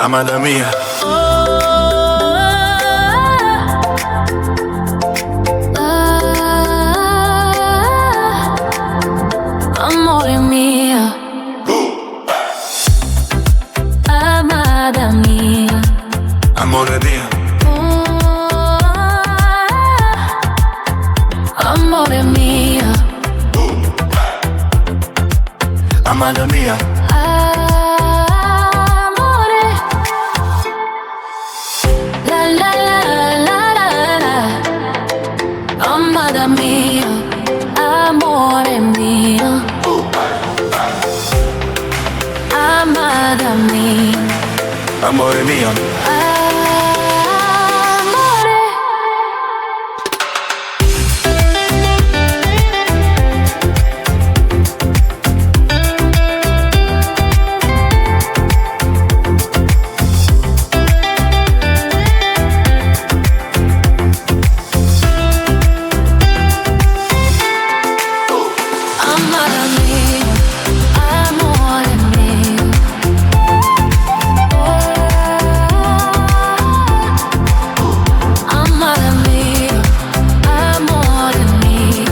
Amada mia. Amore mio, amada mia, Amore mio. amore mio, Amada mia. amore. La la la la la la. Amada mio, amore mio, amada mia, Amore mio. amore. Amada mia, amore mio, amada mia, amore mio,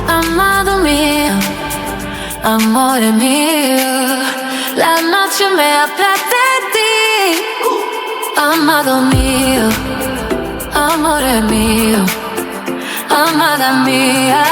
amado mio, amore mio, la noche me apriete di, amado mio, amore mio, amada mia.